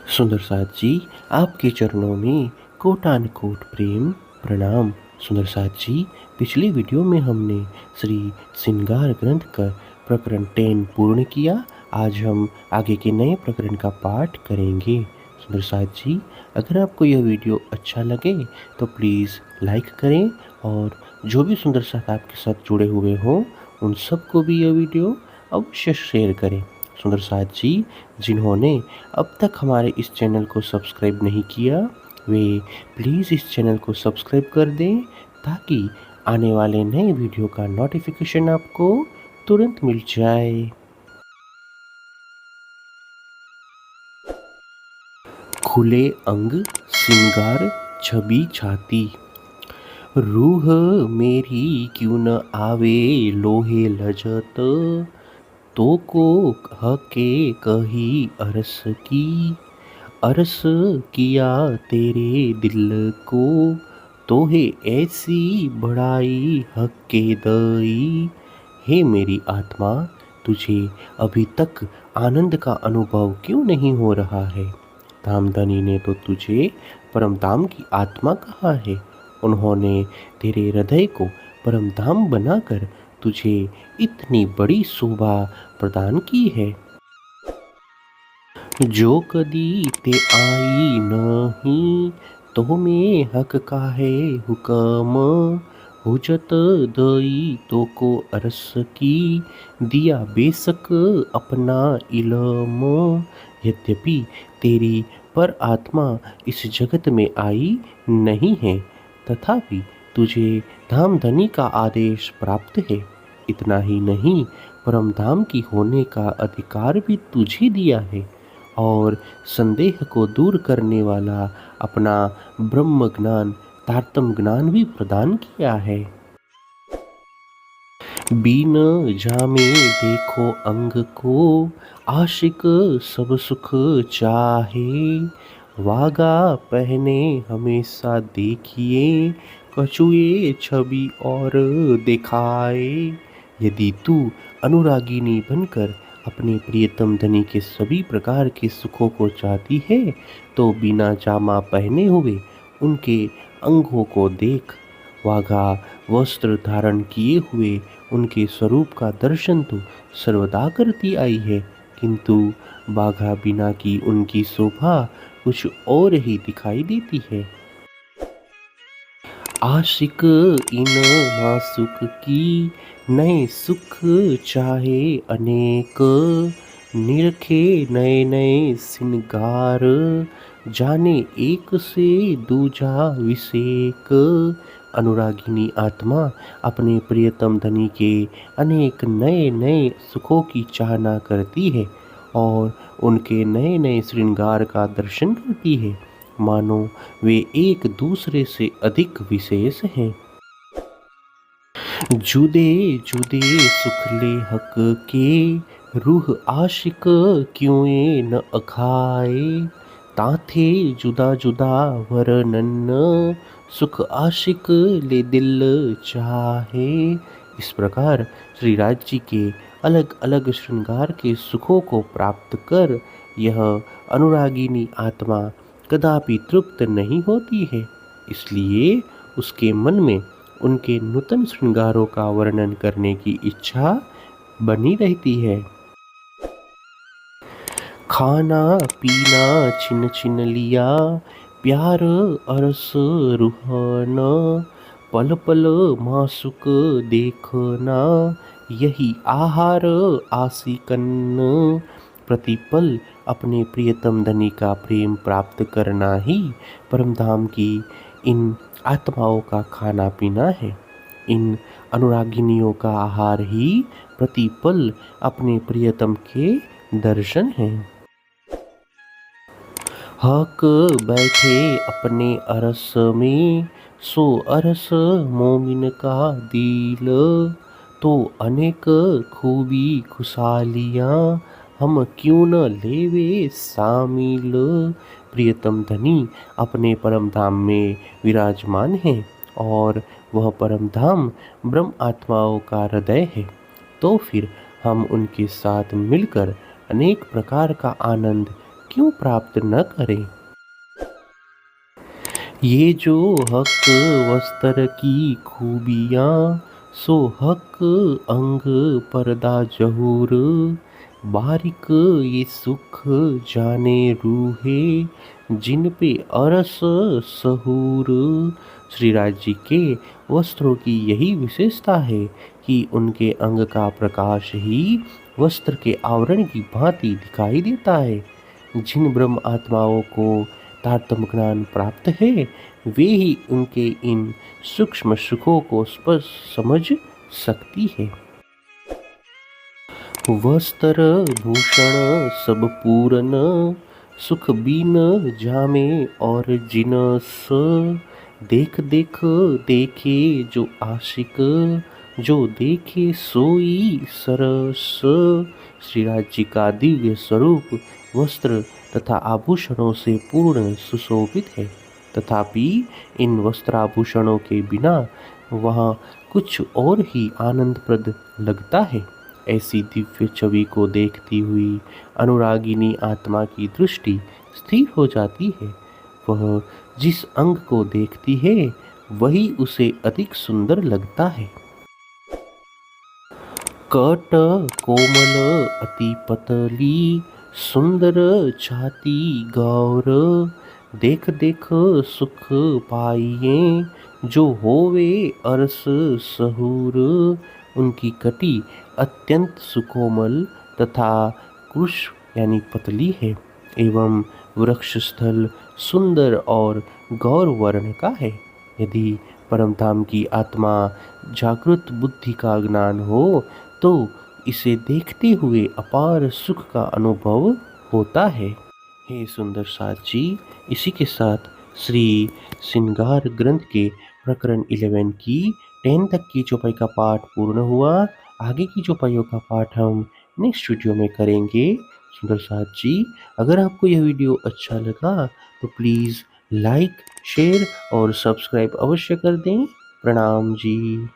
सुंदर साथ जी, आपके चरणों में कोटान-कोट प्रेम प्रणाम। सुंदर साथ जी, पिछली वीडियो में हमने श्री श्रृंगार ग्रंथ का प्रकरण 10 पूर्ण किया। आज हम आगे के नए प्रकरण का पाठ करेंगे। सुंदर साथ जी, अगर आपको यह वीडियो अच्छा लगे तो प्लीज़ लाइक करें और जो भी सुंदर साथ आपके साथ जुड़े हुए हों, उन सबको भी यह वीडियो अवश्य शेयर करें। सुंदर साथ जी, जिन्होंने अब तक हमारे इस चैनल को सब्सक्राइब नहीं किया, वे प्लीज़ इस चैनल को सब्सक्राइब कर दें ताकि आने वाले नए वीडियो का नोटिफिकेशन आपको तुरंत मिल जाए। खुले अंग श्रृंगार छवि छाती, रूह मेरी क्यों न आवे लोहे लजत, तो को हके कही अरस की, अरस किया तेरे दिल को, तो है ऐसी बढ़ाई हक्के दई। हे मेरी आत्मा, तुझे अभी तक आनंद का अनुभव क्यों नहीं हो रहा है? धामधनी ने तो तुझे परमधाम की आत्मा कहा है। उन्होंने तेरे हृदय को परमधाम बनाकर तुझे इतनी बड़ी शोभा प्रदान की है। जो कदी ते आई नहीं, तो में हक काहे हुकम, हुजत दई तो को अरस की, दिया बेशक अपना इलम। यद्यपि तेरी पर आत्मा इस जगत में आई नहीं है, तथापि तुझे धामधनी का आदेश प्राप्त है। इतना ही नहीं, परमधाम की होने का अधिकार भी तुझे दिया है और संदेह को दूर करने वाला अपना ब्रह्म ज्ञान तारतम ज्ञान भी प्रदान किया है। बिन जामे देखो अंग को, आशिक सब सुख चाहे, वागा पहने हमेशा देखिए, कछुए छवि और दिखाए। यदि तू अनुरागिनी बनकर अपने प्रियतम धनी के सभी प्रकार के सुखों को चाहती है, तो बिना जामा पहने हुए उनके अंगों को देख। वाघा वस्त्र धारण किए हुए उनके स्वरूप का दर्शन तो सर्वदा करती आई है, किंतु बाघा बिना की उनकी शोभा कुछ और ही दिखाई देती है। आशिक इन मासुक की, नए सुख चाहे अनेक, निरखे नए नए श्रृंगार, जाने एक से दूजा विषेक। अनुरागिनी आत्मा अपने प्रियतम धनी के अनेक नए नए सुखों की चाहना करती है और उनके नए नए श्रृंगार का दर्शन करती है, मानो वे एक दूसरे से अधिक विशेष हैं। जुदे जुदे सुखले हक के, रूह आशिक क्यों न अखाए, ताथे जुदा जुदा वर्णन, सुख आशिक ले दिल चाहे। इस प्रकार श्री राज जी के अलग अलग श्रृंगार के सुखों को प्राप्त कर यह अनुरागिनी आत्मा कदापि तृप्त नहीं होती है, इसलिए उसके मन में उनके नूतन श्रृंगारों का वर्णन करने की इच्छा बनी रहती है। खाना पीना छिन छिन लिया, प्यार अरस रुहाना, पल पल मासुक देखना, यही आहार आशिकन। प्रतिपल अपने प्रियतम धनी का प्रेम प्राप्त करना ही परमधाम की इन आत्माओं का खाना पीना है। इन अनुरागिनियों का आहार ही प्रतिपल अपने प्रियतम के दर्शन हैं। हक बैठे अपने अरस में, सो अरस मोमिन का दिल, तो अनेक खूबी खुशहालियाँ, हम क्यों न लेवे शामिल। प्रियतम धनी अपने परम धाम में विराजमान है और वह परम धाम ब्रह्म आत्माओं का हृदय है, तो फिर हम उनके साथ मिलकर अनेक प्रकार का आनंद क्यों प्राप्त न करें। ये जो हक वस्त्र की खूबियाँ, सो हक अंग पर्दा जहूर, बारिक ये सुख जाने रूहे, जिन पे अरस सहूर। श्रीराज जी के वस्त्रों की यही विशेषता है कि उनके अंग का प्रकाश ही वस्त्र के आवरण की भांति दिखाई देता है। जिन ब्रह्म आत्माओं को तारतम्य ज्ञान प्राप्त है, वे ही उनके इन सूक्ष्म सुखों को स्पष्ट समझ सकती है। वस्त्र भूषण सब पूरन, सुख बीन जामे और जिनस, देख देख देखे जो आशिक, जो देखे सोई सरस। श्रीराज जी का दिव्य स्वरूप वस्त्र तथा आभूषणों से पूर्ण सुशोभित है, तथापि इन वस्त्राभूषणों के बिना वहाँ कुछ और ही आनंदप्रद लगता है। ऐसी दिव्य छवि को देखती हुई अनुरागिनी आत्मा की दृष्टि स्थिर हो जाती है। वह जिस अंग को देखती है, वही उसे अधिक सुंदर लगता है। कट कोमल अति पतली, सुंदर छाती गौर, देख देख सुख पाइए, जो होवे अरस सहूर। उनकी कटी अत्यंत सुकोमल तथा कृश यानी पतली है, एवं वृक्ष स्थल सुंदर और गौर वर्ण का है। यदि परमधाम की आत्मा जागृत बुद्धि का ज्ञान हो, तो इसे देखते हुए अपार सुख का अनुभव होता है। हे सुंदर साथ जी, इसी के साथ श्री श्रृंगार ग्रंथ के प्रकरण 11 की 10 तक की चौपाई का पाठ पूर्ण हुआ। आगे की चौपाइयों का पाठ हम नेक्स्ट वीडियो में करेंगे। सुंदर साथ जी, अगर आपको यह वीडियो अच्छा लगा तो प्लीज़ लाइक, शेयर और सब्सक्राइब अवश्य कर दें। प्रणाम जी।